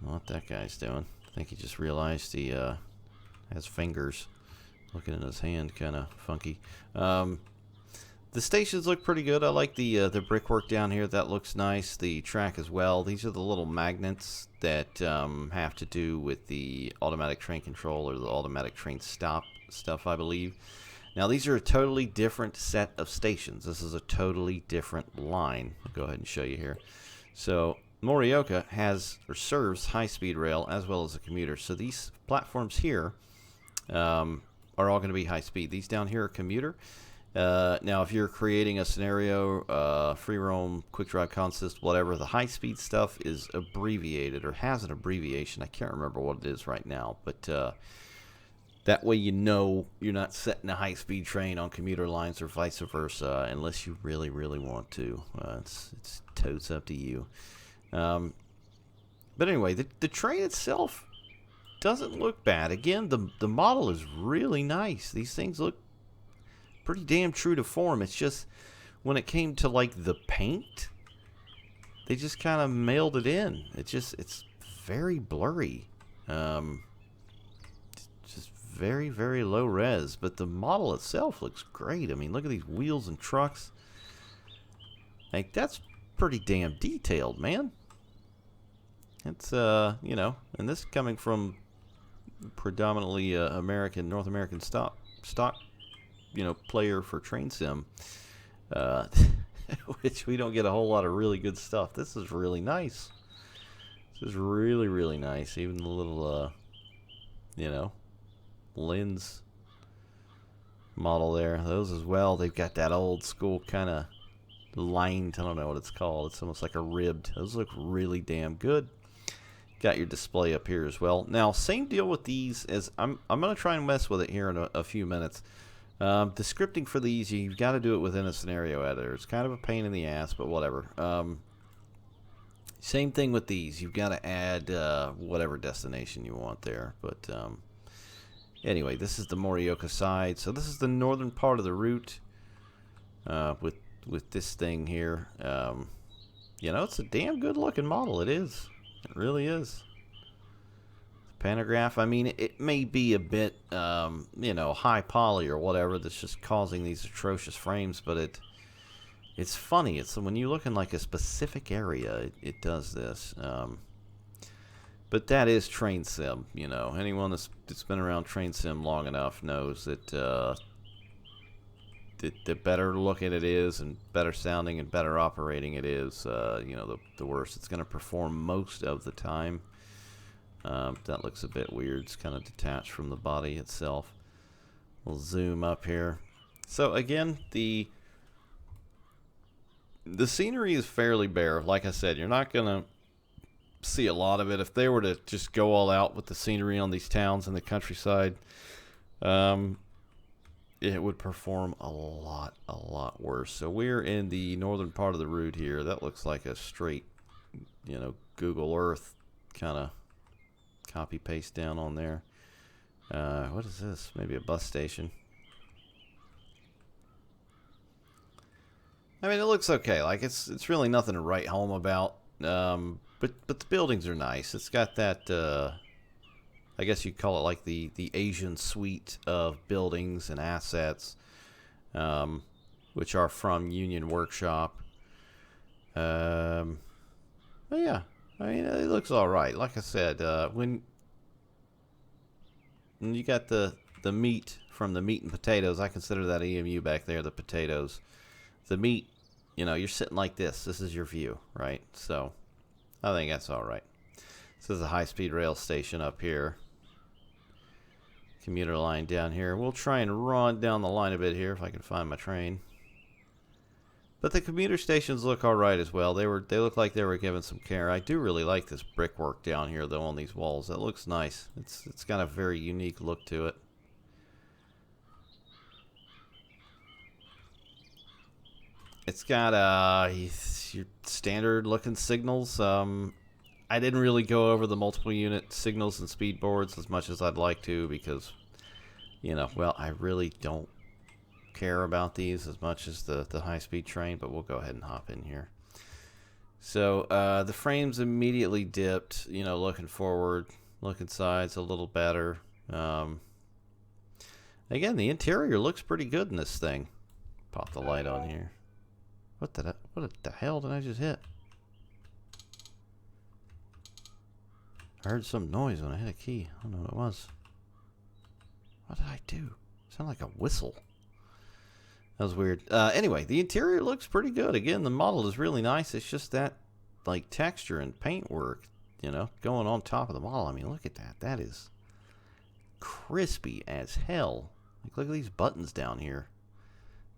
What that guy's doing. I think he just realized he has fingers. Looking at his hand, kind of funky. The stations look pretty good. I like the brickwork down here. That looks nice. The track as well. These are the little magnets that have to do with the automatic train control or the automatic train stop stuff, I believe. Now, these are a totally different set of stations. This is a totally different line. I'll go ahead and show you here. So Morioka has or serves high-speed rail as well as a commuter. So these platforms here are all going to be high-speed. These down here are commuter. Now, if you're creating a scenario, free roam, quick drive consist, whatever, the high-speed stuff is abbreviated or has an abbreviation. I can't remember what it is right now, but that way you know you're not setting a high-speed train on commuter lines or vice versa, unless you really want to. It's totes up to you. But anyway, the train itself doesn't look bad. Again, the model is really nice. These things look pretty damn true to form. It's just when it came to like the paint, they just kind of mailed it in. It's very blurry. Just very low res, but the model itself looks great. I mean, look at these wheels and trucks. Like, that's pretty damn detailed, man. It's you know, and this coming from predominantly North American stock, you know, player for train sim, which we don't get a whole lot of really good stuff. This is really nice. This is really nice. Even the little you know, lens model there, those as well. They've got that old school kind of lined, I don't know what it's called. It's almost like a ribbed. Those look really damn good. Got your display up here as well. Now, same deal with these as I'm going to try and mess with it here in a few minutes. The scripting for these, you've got to do it within a scenario editor. It's kind of a pain in the ass, but whatever. Same thing with these. You've got to add whatever destination you want there. But anyway, this is the Morioka side. So this is the northern part of the route with this thing here. You know, it's a damn good looking model. It is. It really is. The pantograph, I mean, it may be a bit, you know, high poly or whatever that's just causing these atrocious frames, but it's funny. It's when you look in like a specific area, it does this. But But that is train sim, you know. Anyone that's been around train sim long enough knows that the better looking it is and better sounding and better operating it is, you know, the worse it's going to perform most of the time. That looks a bit weird. It's kind of detached from the body itself. We'll zoom up here. So again, the scenery is fairly bare. Like I said, you're not going to see a lot of it. If they were to just go all out with the scenery on these towns in the countryside, it would perform a lot worse. So we're in the northern part of the route here. That looks like a straight, you know, Google Earth kind of copy paste down on there. What is this? Maybe a bus station. I mean, it looks okay. Like it's really nothing to write home about. But the buildings are nice. It's got that, I guess you'd call it like the Asian suite of buildings and assets, which are from Union Workshop. But yeah, I mean, it looks all right. Like I said, when you got the meat from the meat and potatoes, I consider that EMU back there, the potatoes. The meat, you know, you're sitting like this. This is your view, right? So I think that's all right. This is a high-speed rail station up here. Commuter line down here. We'll try and run down the line a bit here if I can find my train. But the commuter stations look all right as well. They look like they were given some care. I do really like this brickwork down here though on these walls. That looks nice. It's got a very unique look to it. It's got your standard looking signals. I didn't really go over the multiple unit signals and speed boards as much as I'd like to because, you know, well, I really don't care about these as much as the high-speed train, but we'll go ahead and hop in here. So the frames immediately dipped, you know, looking forward, looking sides a little better. Again, the interior looks pretty good in this thing. Pop the light on here. What the hell did I just hit? I heard some noise when I hit a key. I don't know what it was. What did I do? It sounded like a whistle. That was weird. Anyway, the interior looks pretty good. Again, the model is really nice. It's just that, like, texture and paint work, you know, going on top of the model. I mean, look at that. That is crispy as hell. Like, look at these buttons down here.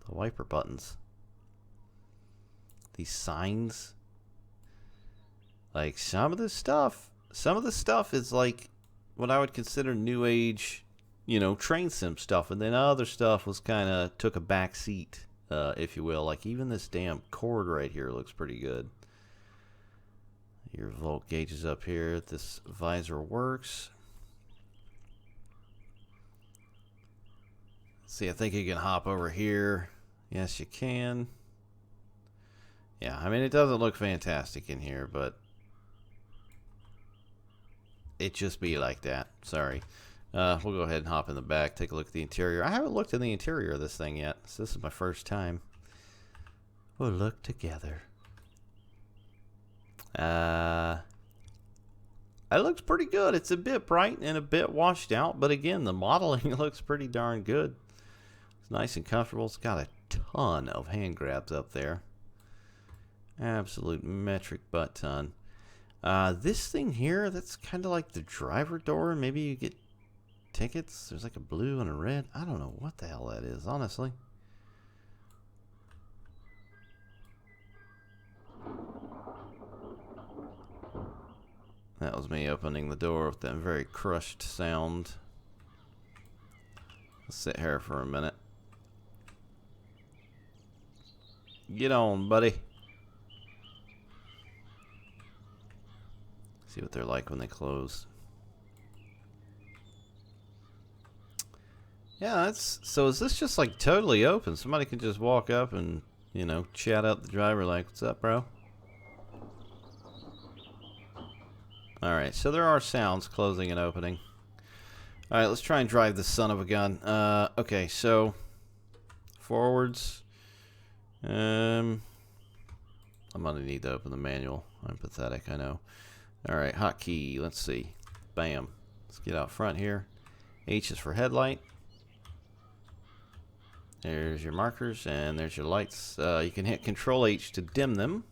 The wiper buttons. These signs. Like, some of the stuff is like what I would consider new age, you know, train sim stuff, and then other stuff was kind of took a back seat, if you will. Like even this damn cord right here looks pretty good. Your volt gauges up here. This visor works. See, I think you can hop over here. Yes, you can. Yeah, I mean, it doesn't look fantastic in here, but it just be like that. Sorry. We'll go ahead and hop in the back, take a look at the interior. I haven't looked in the interior of this thing yet, so this is my first time. We'll look together. It looks pretty good. It's a bit bright and a bit washed out, but again, the modeling looks pretty darn good. It's nice and comfortable. It's got a ton of hand grabs up there. Absolute metric butt ton. This thing here, that's kind of like the driver door. Maybe you get tickets. There's like a blue and a red. I don't know what the hell that is, honestly. That was me opening the door with that very crushed sound. Let's sit here for a minute. Get on, buddy. See what they're like when they close. Yeah, so is this just like totally open? Somebody can just walk up and, you know, chat up the driver like, "What's up, bro?" Alright, so there are sounds closing and opening. Alright, let's try and drive this son of a gun. Okay, so forwards. I'm gonna need to open the manual. I'm pathetic, I know. Alright, hotkey. Let's see. Bam. Let's get out front here. H is for headlight. There's your markers, and there's your lights. You can hit Control H to dim them.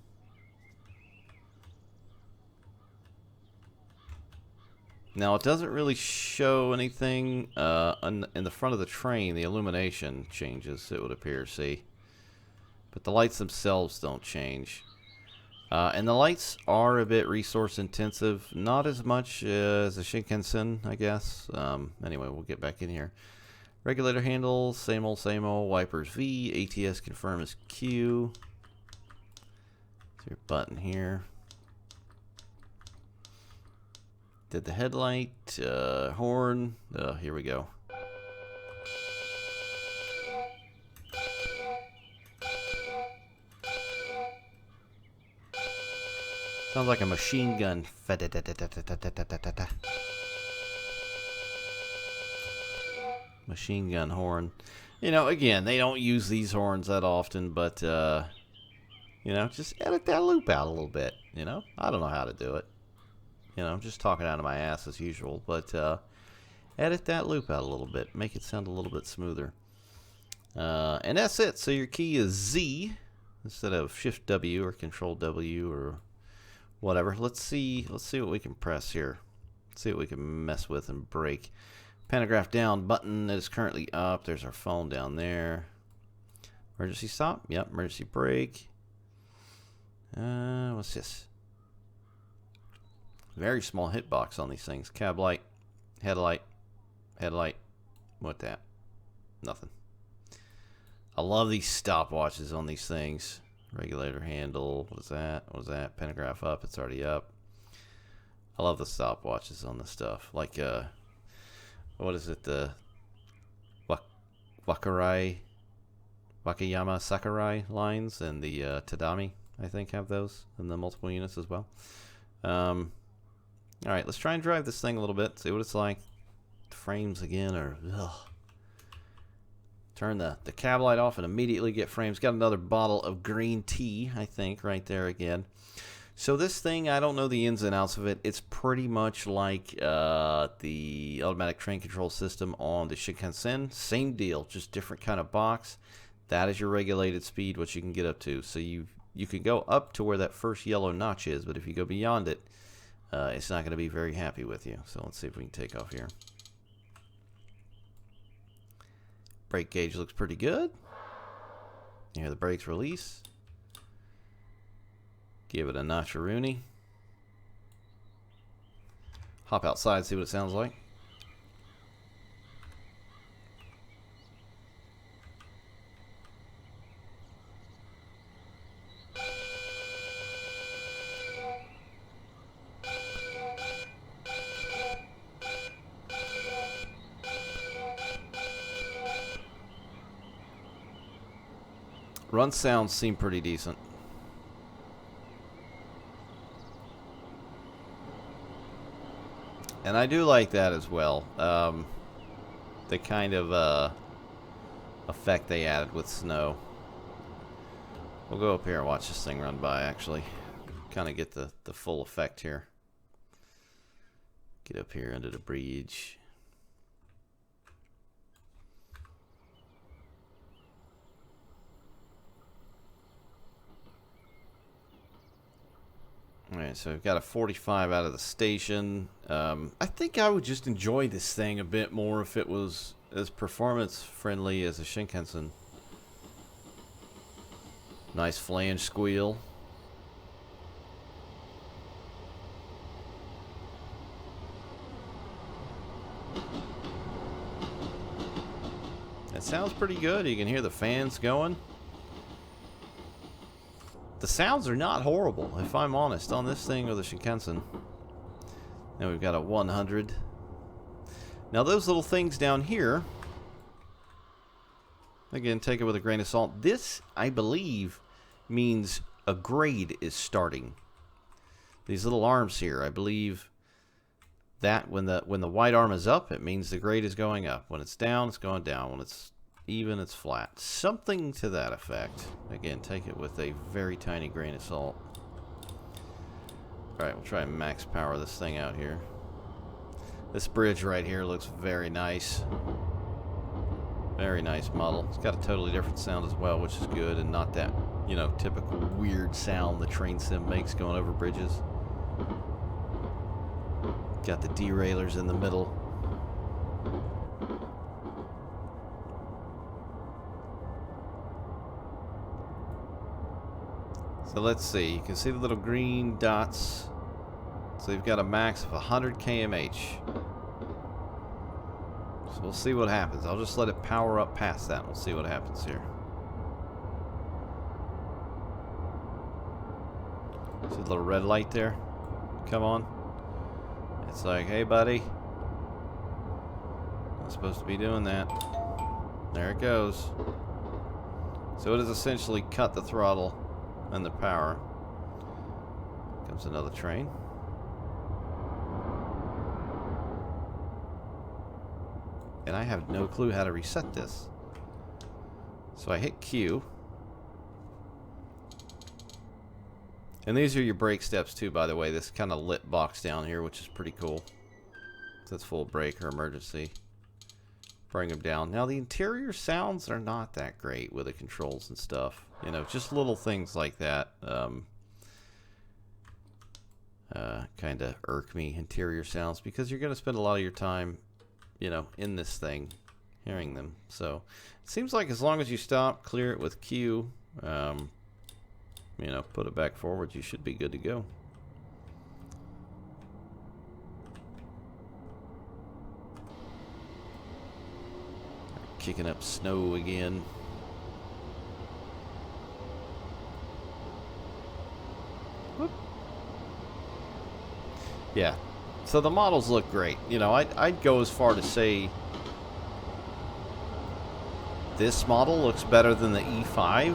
Now, it doesn't really show anything in the front of the train. The illumination changes, it would appear, see? But the lights themselves don't change. And the lights are a bit resource intensive. Not as much as the Shinkansen, I guess. Anyway, we'll get back in here. Regulator handles, same old, same old. Wipers V. ATS confirm is Q. There's your button here. Did the headlight, horn. Here we go. Sounds like a machine gun. Machine gun horn. You know, again, they don't use these horns that often, but, you know, just edit that loop out a little bit, you know? I don't know how to do it. You know, I'm just talking out of my ass as usual, but edit that loop out a little bit. Make it sound a little bit smoother. And that's it. So your key is Z instead of Shift W or Control W or whatever. Let's see what we can press here. Let's see what we can mess with and break. Pantograph down button is currently up. There's our phone down there. Emergency stop. Yep, emergency brake. What's this? Very small hitbox on these things. Cab light, headlight, headlight. What that? Nothing. I love these stopwatches on these things. Regulator handle. What is that? What is that? Pantograph up. It's already up. I love the stopwatches on this stuff. Like, what is it? The Wakayama Sakurai lines and the Tadami, I think, have those in the multiple units as well. Alright, let's try and drive this thing a little bit, see what it's like. The frames again are, ugh. Turn the cab light off and immediately get frames. Got another bottle of green tea, I think, right there again. So this thing, I don't know the ins and outs of it. It's pretty much like the automatic train control system on the Shinkansen. Same deal, just different kind of box. That is your regulated speed, what you can get up to. So you can go up to where that first yellow notch is, but if you go beyond it, it's not going to be very happy with you. So let's see if we can take off here. Brake gauge looks pretty good. You hear the brakes release. Give it a notch-a-rooney. Hop outside, see what it sounds like. Run sounds seem pretty decent. And I do like that as well. The kind of effect they added with snow. We'll go up here and watch this thing run by, actually. Kind of get the full effect here. Get up here under the bridge. Alright, so we've got a 45 out of the station. I think I would just enjoy this thing a bit more if it was as performance friendly as a Shinkansen. Nice flange squeal. That sounds pretty good. You can hear the fans going. The sounds are not horrible, if I'm honest, on this thing or the Shinkansen. Now we've got a 100. Now those little things down here, again, take it with a grain of salt. This, I believe, means a grade is starting. These little arms here, I believe that when the white arm is up, it means the grade is going up. When it's down, it's going down. When it's even, it's flat. Something to that effect. Again, take it with a very tiny grain of salt. Alright, we'll try and max power this thing out here. This bridge right here looks very nice. Very nice model. It's got a totally different sound as well, which is good, and not that, you know, typical weird sound the train sim makes going over bridges. Got the derailleurs in the middle. So let's see. You can see the little green dots. So you've got a max of 100 kmh. So we'll see what happens. I'll just let it power up past that and we'll see what happens here. See the little red light there? Come on. It's like, hey buddy. Not supposed to be doing that. There it goes. So it has essentially cut the throttle and the power. Comes another train. And I have no clue how to reset this. So I hit Q. And these are your brake steps too, by the way. This kind of lit box down here, which is pretty cool. So that's full brake or emergency. Bring them down. Now the interior sounds are not that great with the controls and stuff. You know, just little things like that. Kind of irk me, interior sounds, because you're going to spend a lot of your time, you know, in this thing, hearing them. So it seems like as long as you stop, clear it with Q, you know, put it back forward, you should be good to go. Kicking up snow again. Whoop. Yeah. So the models look great. You know, I'd go as far to say this model looks better than the E5.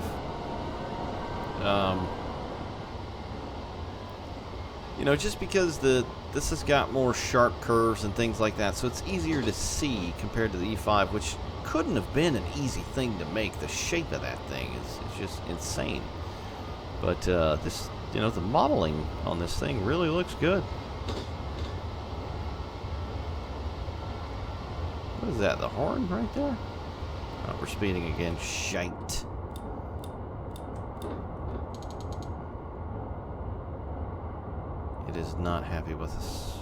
You know, just because this has got more sharp curves and things like that, so it's easier to see compared to the E5, which couldn't have been an easy thing to make. The shape of that thing is just insane. But this, you know, the modeling on this thing really looks good. What is that? The horn right there? Oh, we're speeding again. Shite. It is not happy with us.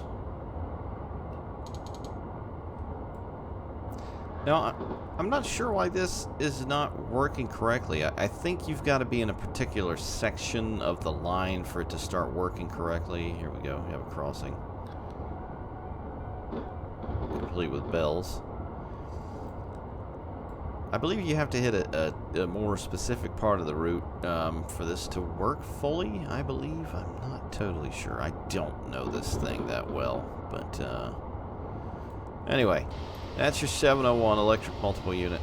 Now, I'm not sure why this is not working correctly. I think you've got to be in a particular section of the line for it to start working correctly. Here we go. We have a crossing. Complete with bells. I believe you have to hit a more specific part of the route for this to work fully, I believe. I'm not totally sure. I don't know this thing that well. But anyway, that's your 701 electric multiple unit.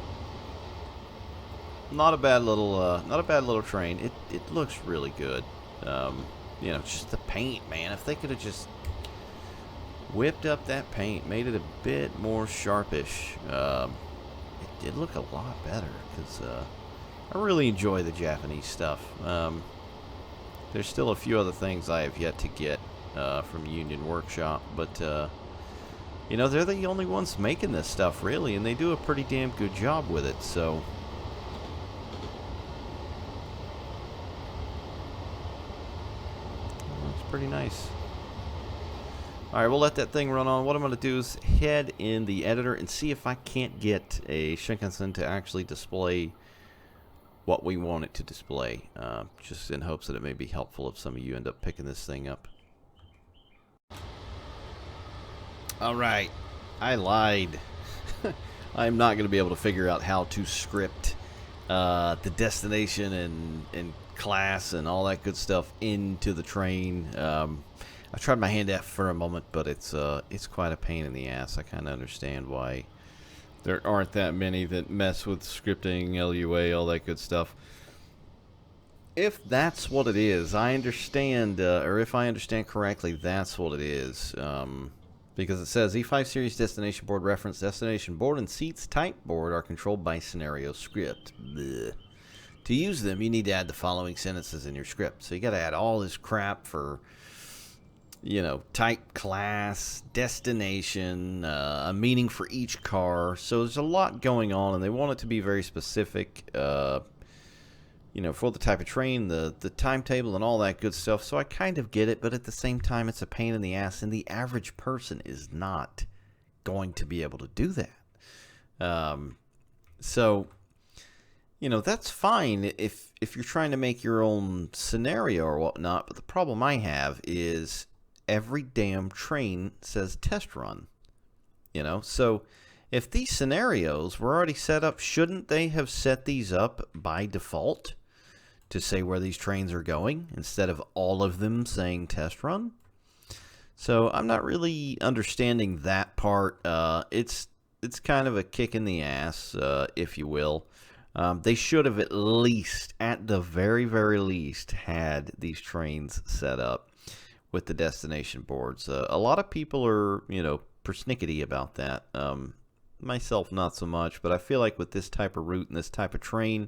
Not a bad little train. It looks really good. You know, just the paint, man. If they could have just whipped up that paint, made it a bit more sharpish, it did look a lot better, because I really enjoy the Japanese stuff. There's still a few other things I have yet to get from Union Workshop, but you know, they're the only ones making this stuff, really, and they do a pretty damn good job with it, so it's pretty nice. Alright, we'll let that thing run on. What I'm going to do is head in the editor and see if I can't get a Shinkansen to actually display what we want it to display. Just in hopes that it may be helpful if some of you end up picking this thing up. Alright, I lied. I'm not going to be able to figure out how to script the destination and class and all that good stuff into the train. I tried my hand at it for a moment, but it's quite a pain in the ass. I kind of understand why there aren't that many that mess with scripting, LUA, all that good stuff. If that's what it is, I understand, or if I understand correctly, that's what it is. Because it says E5 series destination board reference, destination board and seats type board are controlled by scenario script. Blech. To use them, you need to add the following sentences in your script. So you got to add all this crap for you know, type, class, destination, a meaning for each car. So there's a lot going on, and they want it to be very specific, you know, for the type of train, the timetable, and all that good stuff. So I kind of get it, but at the same time, it's a pain in the ass, and the average person is not going to be able to do that. So, you know, that's fine if you're trying to make your own scenario or whatnot, but the problem I have is every damn train says test run, you know? So if these scenarios were already set up, shouldn't they have set these up by default to say where these trains are going instead of all of them saying test run? So I'm not really understanding that part. It's kind of a kick in the ass, if you will. They should have at the very, very least, had these trains set up with the destination boards. A lot of people are, you know, persnickety about that. Myself, not so much, but I feel like with this type of route and this type of train,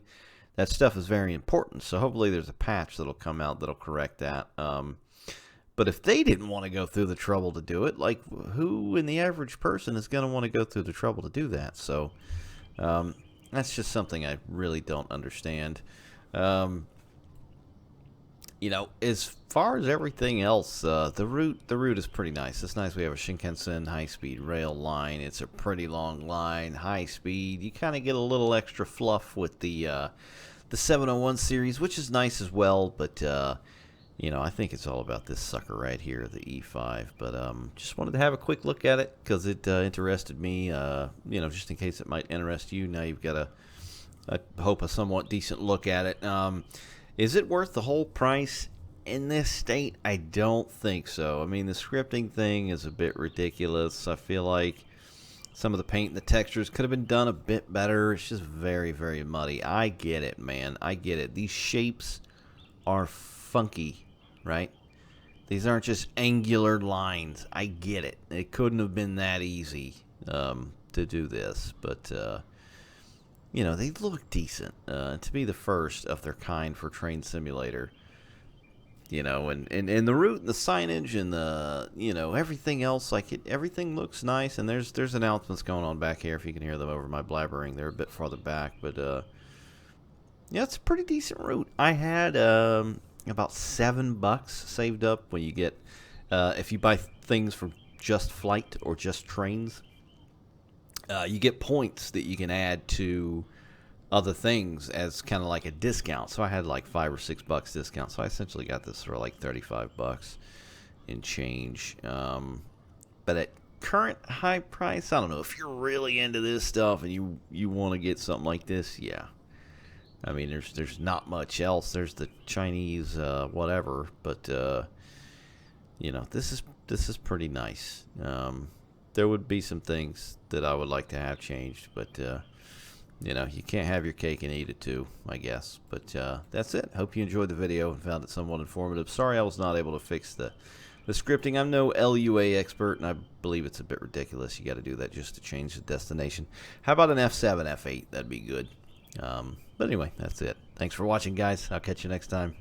that stuff is very important. So hopefully there's a patch that'll come out that'll correct that. But if they didn't want to go through the trouble to do it, like, who in the average person is going to want to go through the trouble to do that? So that's just something I really don't understand. You know, as far as everything else, the route is pretty nice. It's nice we have a Shinkansen high-speed rail line. It's a pretty long line, high speed. You kind of get a little extra fluff with the 701 series, which is nice as well. But you know, I think it's all about this sucker right here, the E5. But just wanted to have a quick look at it because it interested me. You know, just in case it might interest you. Now you've got I hope a somewhat decent look at it. Is it worth the whole price in this state? I don't think so. I mean, the scripting thing is a bit ridiculous. I feel like some of the paint and the textures could have been done a bit better. It's just very, very muddy. I get it, man. I get it. These shapes are funky, right? These aren't just angular lines. I get it. It couldn't have been that easy to do this, but you know, they look decent to be the first of their kind for Train Simulator. You know, and the route and the signage and the, you know, everything else, like everything looks nice. And there's announcements going on back here if you can hear them over my blabbering. They're a bit farther back, but yeah, it's a pretty decent route. I had about $7 saved up when you get if you buy things from Just Flight or Just Trains. You get points that you can add to other things as kind of like a discount. So I had like $5 or $6 discount. So I essentially got this for like $35 in change. But at current high price, I don't know if you're really into this stuff and you want to get something like this. Yeah, I mean there's not much else. There's the Chinese whatever, but you know, this is pretty nice. There would be some things that I would like to have changed, but you know, you can't have your cake and eat it too, I guess. But that's it. Hope you enjoyed the video and found it somewhat informative. Sorry I was not able to fix the scripting. I'm no LUA expert, and I believe it's a bit ridiculous. You got to do that just to change the destination. How about an F7, F8? That'd be good. But anyway, that's it. Thanks for watching, guys. I'll catch you next time.